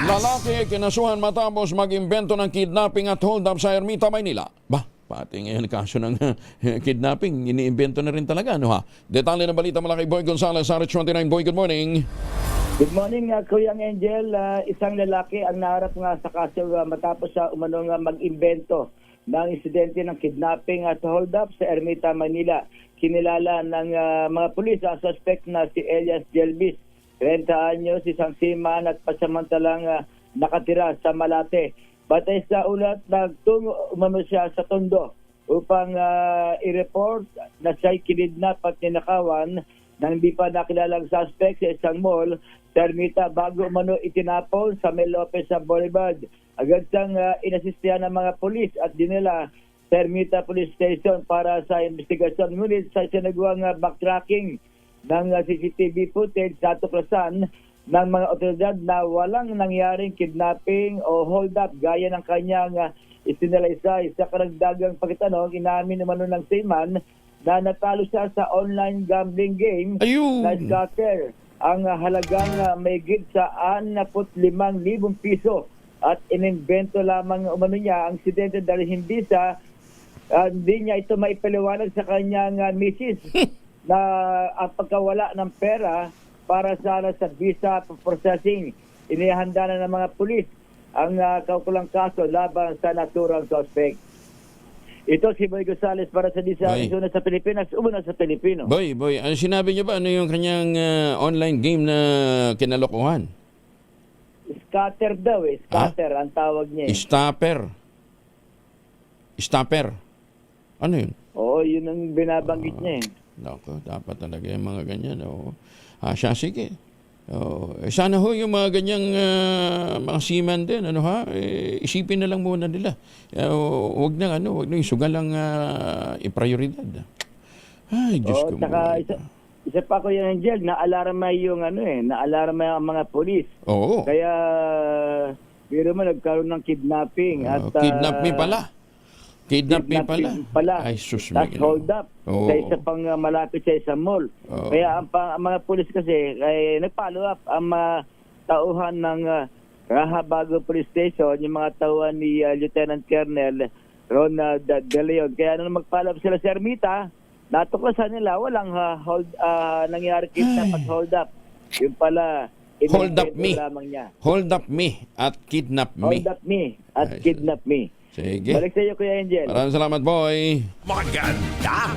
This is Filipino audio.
Lalaki kinasuhan matapos mag-imbento ng kidnapping at hold-up sa Ermita, Maynila. Pati ngayon kaso ng kidnapping, iniimbento na rin talaga, ano ha? Detalye ng balita mula kay Boy Gonzales, RH29. Boy, good morning. Good morning, Kuya Angel. Isang lalaki ang naharap nga sa kaso matapos sa umanong mag-imbento ng insidente ng kidnapping at hold-up sa Ermita, Manila. Kinilala ng mga pulis ang suspect na si Elias Jelvis, 30 anyos, isang seaman at pasamantalang nakatira sa Malate. Batay sa ulat, nagtungo umano siya sa Tondo upang i-report na siya'y kinidnap at ninakawan nang di pa nakilalang suspect sa isang mall sa Ermita bago umano itinapon sa Mel Lopez sa Boulevard. Agad siyang inasistihan ng mga pulis at dinala sa Ermita Police Station para sa investigasyon. Ngunit sa sinagawang backtracking ng CCTV footage, natuklasan ng mga otoridad na walang nangyaring kidnapping o hold-up gaya ng kanyang isinalaysay. Sa karagdagang pagkatanong, inamin naman ng seaman na natalo siya sa online gambling game na scatter. Ang halagang may gid sa 65,000 piso at inimbento lamang umano niya ang insidente dahil hindi niya ito maipaliwanag sa kanyang misis na ang pagkawala ng pera para sana sa visa processing. Inihanda na ng mga pulis ang kaukulang kaso laban sa naturang suspect. Ito si Boy Gonzales para sa Disa Arizona sa Pilipinas, umuna sa Pilipino. Boy, ang sinabi niyo ba ano yung kanyang online game na kinalokohan? Scatter daw scatter ang tawag niya. Stopper. Ano yun? Oo, yun ang binabanggit niya . Naku, dapat talaga yung mga ganyan. Siya, sige. Sana ho yung mga ganyang mga seaman din, isipin na lang muna nila. Huwag nang sugal lang i-prioridad. Ay, Diyos ko. Isa pa ko yung Angel, na-alarma yung na-alarma ang mga polis. Oo. Kaya, biro mo, nagkaroon ng kidnapping. Kidnap me pala. Pala. Ay, sus. Tapos hold up. Sa isa pang malapit sa isang mall. Kaya ang mga pulis kasi nag-follow up ang mga tauhan ng Rahabago Police Station, yung mga tauhan ni Lieutenant Colonel Ronald De Leon. Kaya nung mag-follow up sila sa Ermita, natuklasan nila walang nangyari kidnap at hold up. Yung pala, hold up me. Hold up me at kidnap me. Hold up me at kidnap me. Sige. Balik sa iyo, Kuya Angel. Maraming salamat, boy. Maganda